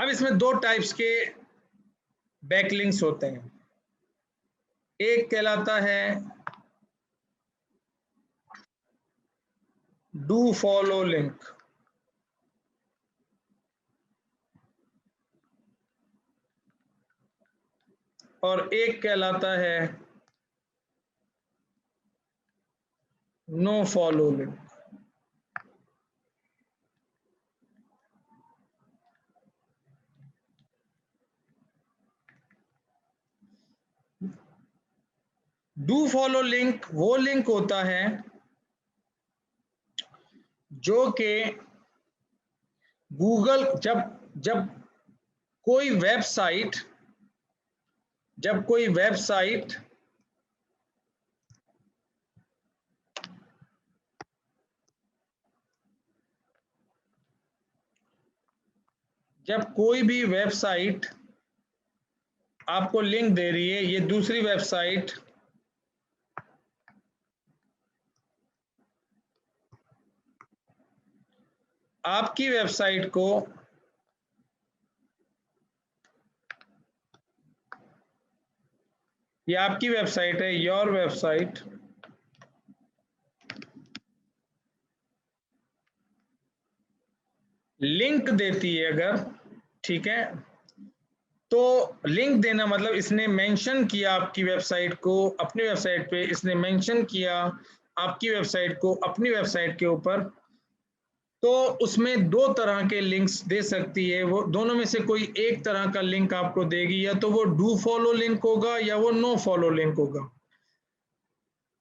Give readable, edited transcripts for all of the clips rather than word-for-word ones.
अब इसमें दो टाइप्स के बैकलिंक्स होते हैं। एक कहलाता है डू फॉलो लिंक, और एक कहलाता है no follow link. Do follow link वो लिंक होता है जो कि गूगल जब जब कोई वेबसाइट जब कोई वेबसाइट जब कोई भी वेबसाइट आपको लिंक दे रही है, ये दूसरी वेबसाइट आपकी वेबसाइट को ये आपकी वेबसाइट है, योर वेबसाइट, लिंक देती है अगर, ठीक है, तो लिंक देना मतलब इसने मेंशन किया आपकी वेबसाइट को अपनी वेबसाइट पे, इसने मेंशन किया आपकी वेबसाइट को अपनी वेबसाइट के ऊपर, तो उसमें दो तरह के लिंक्स दे सकती है। वो दोनों में से कोई एक तरह का लिंक आपको देगी, या तो वो डू फॉलो लिंक होगा या वो नो फॉलो लिंक होगा।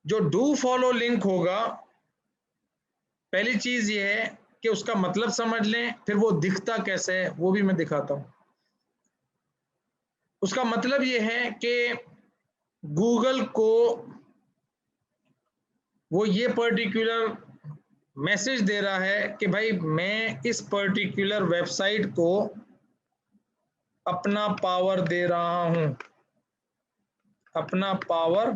जो डू फॉलो लिंक होगा, पहली चीज ये है कि उसका मतलब समझ लें, फिर वो दिखता कैसे है वो भी मैं दिखाता हूं। उसका मतलब ये है कि गूगल को वो ये पर्टिकुलर मैसेज दे रहा है कि भाई मैं इस पर्टिकुलर वेबसाइट को अपना पावर दे रहा हूं, अपना पावर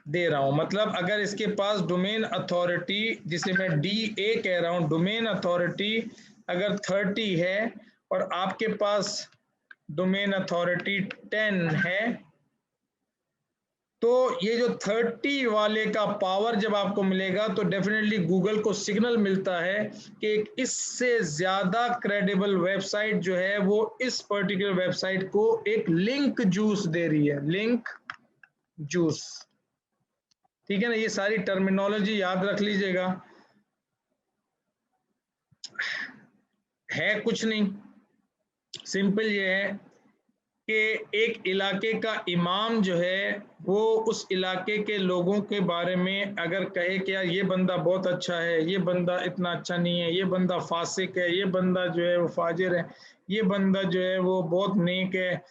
दे रहा हूं। मतलब अगर इसके पास डोमेन अथॉरिटी, जिसे मैं DA कह रहा हूं, डोमेन अथॉरिटी अगर 30 है और आपके पास डोमेन अथॉरिटी 10 है, तो ये जो 30 वाले का पावर जब आपको मिलेगा तो डेफिनेटली गूगल को सिग्नल मिलता है कि इससे ज्यादा क्रेडिबल वेबसाइट जो है वो इस पर्टिकुलर वेबसाइट को एक लिंक जूस दे रही है, लिंक जूस। ठीक है ना, ये सारी टर्मिनोलॉजी याद रख लीजिएगा। है कुछ नहीं, सिंपल ये है कि एक इलाके का इमाम जो है वो उस इलाके के लोगों के बारे में अगर कहे कि यार ये बंदा बहुत अच्छा है, ये बंदा इतना अच्छा नहीं है, ये बंदा फासिक है, ये बंदा जो है वो फाजिर है, ये बंदा जो है वो बहुत नेक है,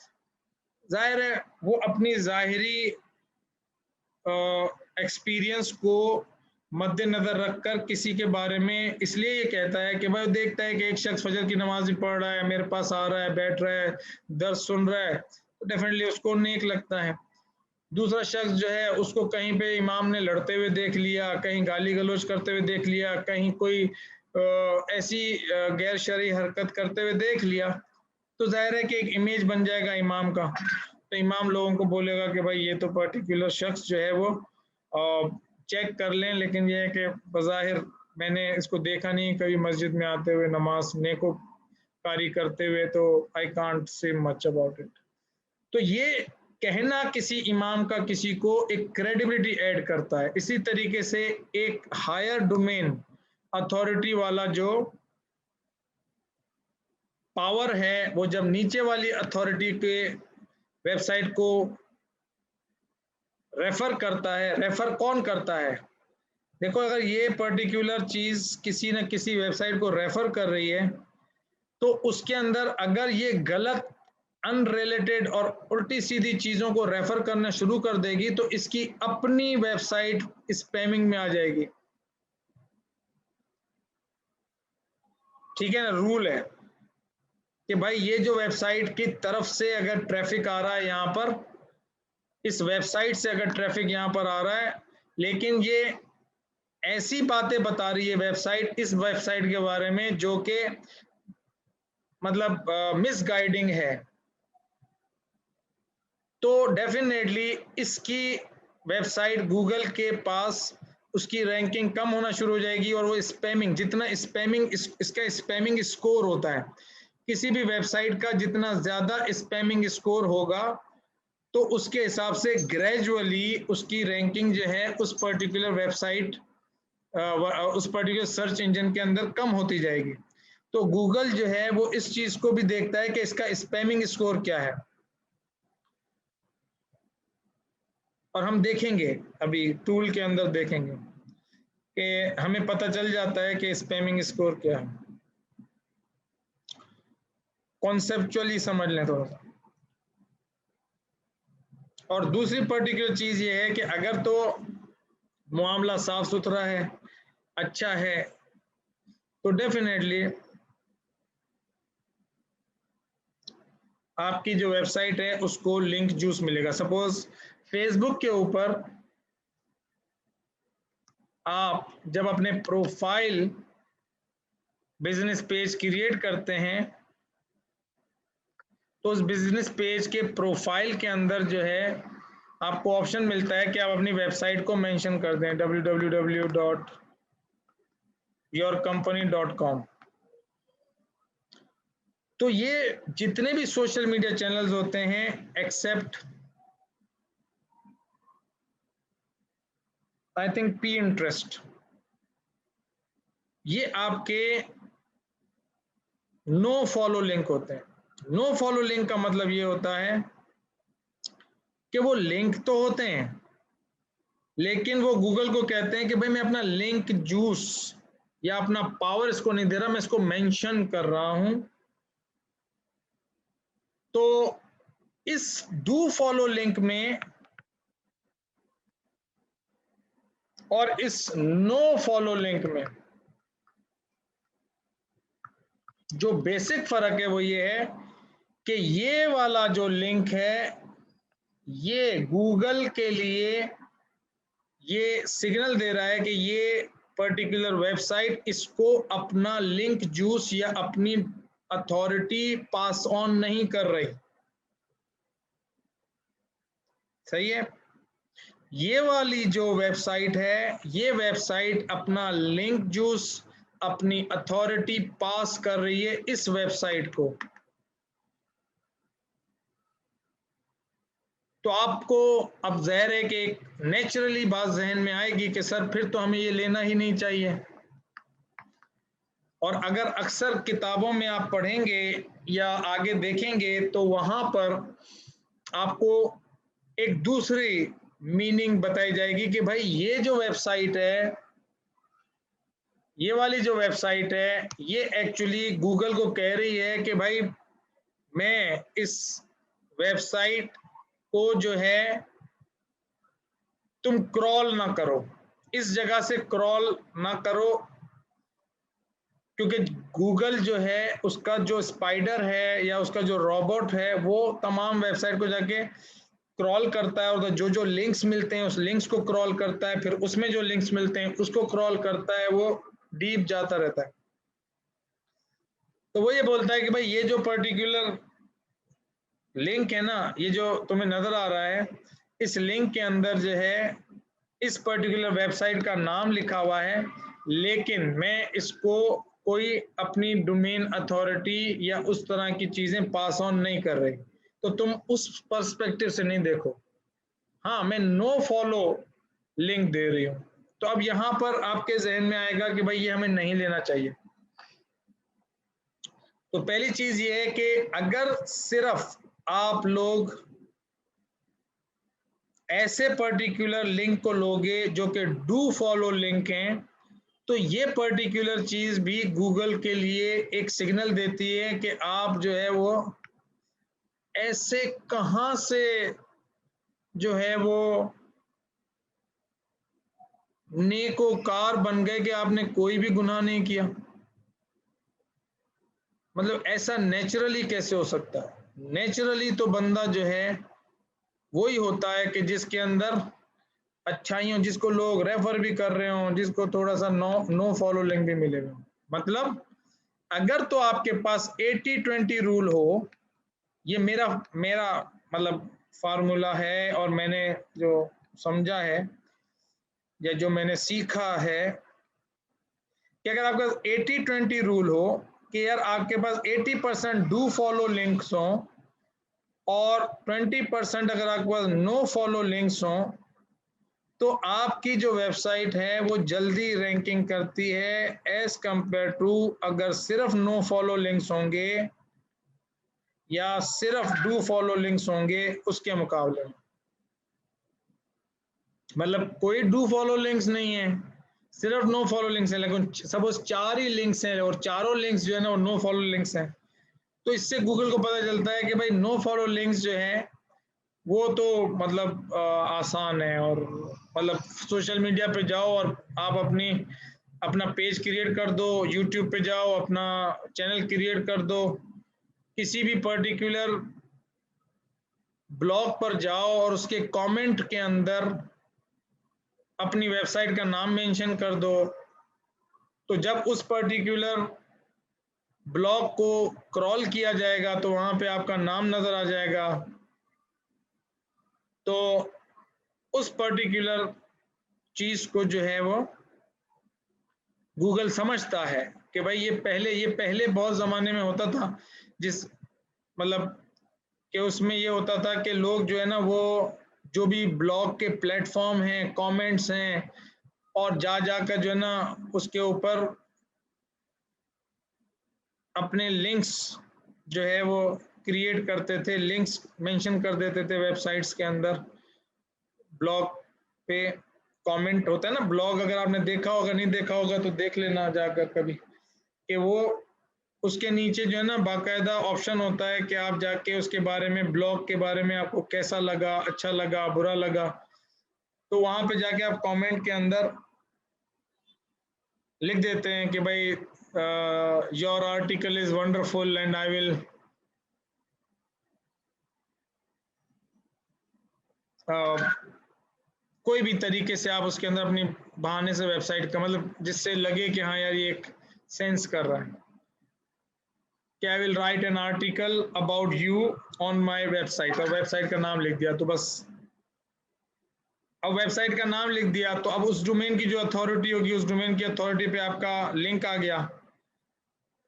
जाहिर है वो अपनी ज़ाहिरी एक्सपीरियंस को मद्देनजर रखकर किसी के बारे में इसलिए ये कहता है कि भाई देखता है कि एक शख्स फजर की नमाज भी पढ़ रहा है, मेरे पास आ रहा है, बैठ रहा है, दर्द सुन रहा है, तो डेफिनेटली उसको नेक लगता है। दूसरा शख्स जो है उसको कहीं पे इमाम ने लड़ते हुए देख लिया, कहीं गाली गलौज करते हुए देख लिया, कहीं कोई ऐसी गैर शरई हरकत करते हुए देख लिया, तो जाहिर है कि एक इमेज बन जाएगा इमाम का। तो इमाम लोगों को बोलेगा कि भाई ये तो पर्टिकुलर शख्स जो है वो चेक कर लें, लेकिन ये है कि बज़ाहिर मैंने इसको देखा नहीं कभी मस्जिद में आते हुए नमाज नेकोकारी करते हुए, तो I can't say much about it. तो ये कहना किसी इमाम का किसी को एक क्रेडिबिलिटी ऐड करता है। इसी तरीके से एक हायर डोमेन अथॉरिटी वाला जो पावर है, वो जब नीचे वाली अथॉरिटी के वेबसाइट को रेफर करता है, रेफर कौन करता है? देखो, अगर ये पर्टिकुलर चीज किसी न किसी वेबसाइट को रेफर कर रही है, तो उसके अंदर अगर ये गलत अनरिलेटेड और उल्टी सीधी चीजों को रेफर करना शुरू कर देगी तो इसकी अपनी वेबसाइट स्पैमिंग में आ जाएगी। ठीक है ना, रूल है कि भाई ये जो वेबसाइट की तरफ से अगर ट्रैफिक आ रहा है, यहाँ पर इस वेबसाइट से अगर ट्रैफिक यहाँ पर आ रहा है, लेकिन ये ऐसी बातें बता रही है वेबसाइट इस वेबसाइट के बारे में जो कि मतलब मिसगाइडिंग है, तो डेफिनेटली इसकी वेबसाइट गूगल के पास उसकी रैंकिंग कम होना शुरू हो जाएगी, और वो स्पैमिंग, जितना स्पैमिंग इसका स्पैमिंग स्कोर होता है, किसी भी वेबसाइट का जितना ज्यादा स्पैमिंग स्कोर होगा तो उसके हिसाब से ग्रेजुअली उसकी रैंकिंग जो है उस पर्टिकुलर वेबसाइट, उस पर्टिकुलर सर्च इंजन के अंदर कम होती जाएगी। तो गूगल जो है वो इस चीज को भी देखता है कि इसका स्पैमिंग स्कोर क्या है, और हम देखेंगे अभी टूल के अंदर देखेंगे कि हमें पता चल जाता है कि स्पैमिंग स्कोर क्या है। कॉन्सेप्चुअली समझ लें थोड़ा सा। और दूसरी पर्टिकुलर चीज ये है कि अगर तो मामला साफ सुथरा है, अच्छा है, तो डेफिनेटली आपकी जो वेबसाइट है उसको लिंक जूस मिलेगा। सपोज फेसबुक के ऊपर आप जब अपने प्रोफाइल बिजनेस पेज क्रिएट करते हैं तो उस बिजनेस पेज के प्रोफाइल के अंदर जो है आपको ऑप्शन मिलता है कि आप अपनी वेबसाइट को मेंशन कर दें www.yourcompany.com। तो ये जितने भी सोशल मीडिया चैनल्स होते हैं एक्सेप्ट आई थिंक Pinterest, ये आपके नो फॉलो लिंक होते हैं। नो फॉलो लिंक का मतलब ये होता है कि वो लिंक तो होते हैं लेकिन वो गूगल को कहते हैं कि भाई मैं अपना लिंक जूस या अपना पावर इसको नहीं दे रहा, मैं इसको मेंशन कर रहा हूं। तो इस डू फॉलो लिंक में और इस नो फॉलो लिंक में जो बेसिक फर्क है वो ये है कि ये वाला जो लिंक है ये गूगल के लिए ये सिग्नल दे रहा है कि ये पर्टिकुलर वेबसाइट इसको अपना लिंक जूस या अपनी अथॉरिटी पास ऑन नहीं कर रही। सही है। ये वाली जो वेबसाइट है ये वेबसाइट अपना लिंक जूस, अपनी अथॉरिटी पास कर रही है इस वेबसाइट को। तो आपको अब ज़ाहिर है कि एक नेचुरली बात जहन में आएगी कि सर फिर तो हमें ये लेना ही नहीं चाहिए। और अगर अक्सर किताबों में आप पढ़ेंगे या आगे देखेंगे तो वहां पर आपको एक दूसरी मीनिंग बताई जाएगी कि भाई ये जो वेबसाइट है, ये वाली जो वेबसाइट है, ये एक्चुअली गूगल को कह रही है कि भाई मैं इस वेबसाइट को जो है तुम क्रॉल ना करो, इस जगह से क्रॉल ना करो, क्योंकि गूगल जो है उसका जो स्पाइडर है या उसका जो रोबोट है वो तमाम वेबसाइट को जाके क्रॉल करता है, और जो जो लिंक्स मिलते हैं उस लिंक्स को क्रॉल करता है, फिर उसमें जो लिंक्स मिलते हैं उसको क्रॉल करता है, वो डीप जाता रहता है। तो वो ये बोलता है कि भाई ये जो पर्टिकुलर लिंक है ना, ये जो तुम्हें नजर आ रहा है, इस लिंक के अंदर जो है इस पर्टिकुलर वेबसाइट का नाम लिखा हुआ है, लेकिन मैं इसको कोई अपनी डोमेन अथॉरिटी या उस तरह की चीजें पास ऑन नहीं कर रही, तो तुम उस पर्सपेक्टिव से नहीं देखो। हाँ, मैं नो फॉलो लिंक दे रही हूँ। तो अब यहां पर आपके जहन में आएगा कि भाई ये हमें नहीं लेना चाहिए। तो पहली चीज ये है कि अगर सिर्फ आप लोग ऐसे पर्टिकुलर लिंक को लोगे जो कि डू फॉलो लिंक हैं, तो ये पर्टिकुलर चीज भी गूगल के लिए एक सिग्नल देती है कि आप जो है वो ऐसे कहां से जो है वो नेकोकार बन गए कि आपने कोई भी गुनाह नहीं किया। मतलब ऐसा नेचुरली कैसे हो सकता है? नेचुरली तो बंदा जो है वही होता है कि जिसके अंदर अच्छाइयों, जिसको लोग रेफर भी कर रहे हो, जिसको थोड़ा सा नो फॉलो लिंक भी मिलेगा। मतलब अगर तो आपके पास 80-20 रूल हो, ये मेरा मेरा मतलब फार्मूला है और मैंने जो समझा है या जो मैंने सीखा है कि अगर आपका 80-20 रूल हो कि यार आपके पास 80% डू फॉलो लिंक्स हो और 20% अगर आपके पास नो फॉलो लिंक्स हो, तो आपकी जो वेबसाइट है वो जल्दी रैंकिंग करती है एज कंपेयर टू अगर सिर्फ नो फॉलो लिंक्स होंगे या सिर्फ डू फॉलो लिंक्स होंगे उसके मुकाबले में। मतलब कोई डू फॉलो लिंक्स नहीं है, सिर्फ नो फॉलो लिंक्स है, लेकिन सपोज 4 ही लिंक्स हैं और चारों लिंक्स जो है ना वो नो फॉलो लिंक्स हैं, तो इससे गूगल को पता चलता है कि भाई नो फॉलो लिंक्स जो है वो तो मतलब आसान है। और मतलब सोशल मीडिया पे जाओ और आप अपना पेज क्रिएट कर दो, यूट्यूब पे जाओ अपना चैनल क्रिएट कर दो, किसी भी पर्टिकुलर ब्लॉग पर जाओ और उसके कमेंट के अंदर अपनी वेबसाइट का नाम मेंशन कर दो, तो जब उस पर्टिकुलर ब्लॉग को क्रॉल किया जाएगा तो वहां पे आपका नाम नजर आ जाएगा। तो उस पर्टिकुलर चीज को जो है वो गूगल समझता है कि भाई ये पहले बहुत जमाने में होता था, जिस मतलब कि उसमें ये होता था कि लोग जो है ना वो जो भी ब्लॉग के प्लेटफॉर्म हैं, कमेंट्स हैं, और जा जाकर जो है ना उसके ऊपर अपने लिंक्स जो है वो क्रिएट करते थे, लिंक्स मेंशन कर देते थे वेबसाइट्स के अंदर। ब्लॉग पे कमेंट होता है ना, ब्लॉग अगर आपने देखा होगा, नहीं देखा होगा तो देख लेना जाकर कभी, कि वो उसके नीचे जो है ना बाकायदा ऑप्शन होता है कि आप जाके उसके बारे में, ब्लॉग के बारे में आपको कैसा लगा, अच्छा लगा, बुरा लगा, तो वहां पे जाके आप कमेंट के अंदर लिख देते हैं कि भाई your article is wonderful and I will कोई भी तरीके से आप उसके अंदर अपनी बहाने से वेबसाइट का मतलब जिससे लगे कि हाँ यार ये एक सेंस कर रहा है कि I will write an article about you on my website, और वेबसाइट का नाम लिख दिया तो बस। अब वेबसाइट का नाम लिख दिया तो अब उस डोमेन की जो अथॉरिटी होगी, उस डोमेन की अथॉरिटी पे आपका लिंक आ गया,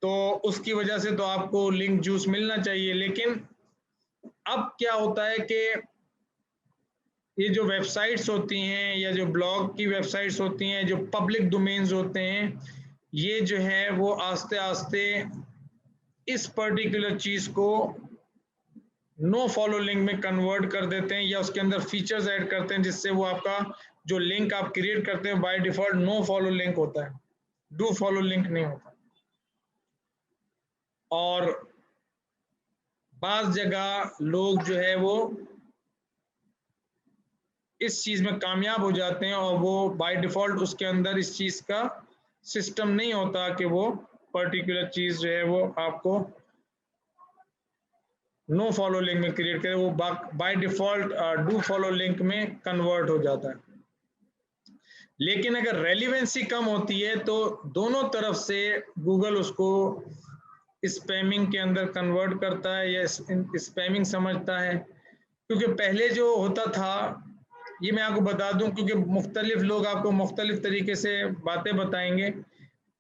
तो उसकी वजह से तो आपको लिंक जूस मिलना चाहिए। लेकिन अब क्या होता है कि ये जो वेबसाइट्स होती हैं या जो ब्लॉग की वेबसाइट्स होती हैं, जो पब्लिक डोमेन्स होते हैं, ये जो है वो आस्ते आस्ते इस पर्टिकुलर चीज को नो फॉलो लिंक में कन्वर्ट कर देते हैं या उसके अंदर फीचर्स ऐड करते हैं जिससे वो आपका जो लिंक आप क्रिएट करते हैं by default no follow link होता है, डू फॉलो लिंक नहीं होता। और बाज जगह लोग जो है वो इस चीज में कामयाब हो जाते हैं और वो बाय डिफॉल्ट उसके अंदर इस चीज का सिस्टम नहीं होता कि वो पर्टिकुलर चीज जो है वो आपको नो फॉलो लिंक में क्रिएट करे, वो by default do follow link में कन्वर्ट हो जाता है। लेकिन अगर रेलिवेंसी कम होती है तो दोनों तरफ से गूगल उसको स्पैमिंग के अंदर कन्वर्ट करता है या स्पैमिंग समझता है। क्योंकि पहले जो होता था, ये मैं आपको बता दूं, क्योंकि मुख्तलिफ लोग आपको मुख्तलिफ तरीके से बातें बताएंगे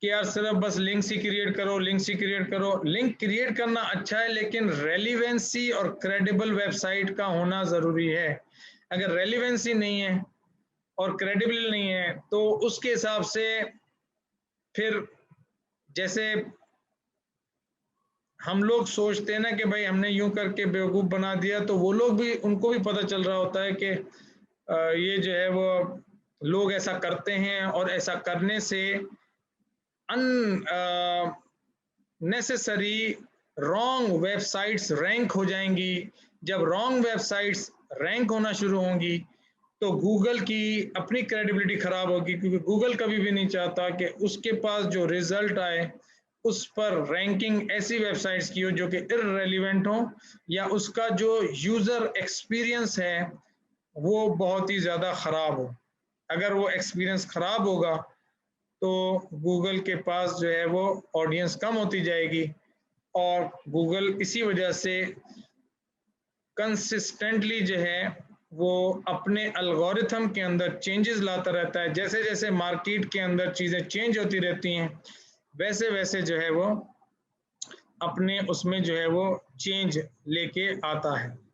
कि यार सिर्फ बस लिंक्स ही क्रिएट करो, लिंक्स ही क्रिएट करो। लिंक क्रिएट करना अच्छा है, लेकिन रेलिवेंसी और क्रेडिबल वेबसाइट का होना ज़रूरी है। अगर रेलिवेंसी नहीं है और क्रेडिबल नहीं है तो उसके हिसाब से फिर जैसे हम लोग सोचते हैं ना कि भाई हमने यूं करके बेवकूफ़ बना दिया, तो वो लोग भी, उनको भी पता चल रहा होता है कि ये जो है वो लोग ऐसा करते हैं और ऐसा करने से अननेसेसरी रॉन्ग वेबसाइट्स रैंक हो जाएंगी। जब रॉन्ग वेबसाइट्स रैंक होना शुरू होंगी तो गूगल की अपनी क्रेडिबिलिटी खराब होगी, क्योंकि गूगल कभी भी नहीं चाहता कि उसके पास जो रिजल्ट आए उस पर रैंकिंग ऐसी वेबसाइट्स की हो जो कि इररेलेवेंट हो या उसका जो यूजर एक्सपीरियंस है वो बहुत ही ज्यादा खराब हो। अगर वो एक्सपीरियंस खराब होगा तो गूगल के पास जो है वो ऑडियंस कम होती जाएगी और गूगल इसी वजह से कंसिस्टेंटली जो है वो अपने एल्गोरिथम के अंदर चेंजेस लाता रहता है। जैसे जैसे मार्केट के अंदर चीज़ें चेंज होती रहती हैं वैसे वैसे जो है वो अपने उसमें जो है वो चेंज लेके आता है।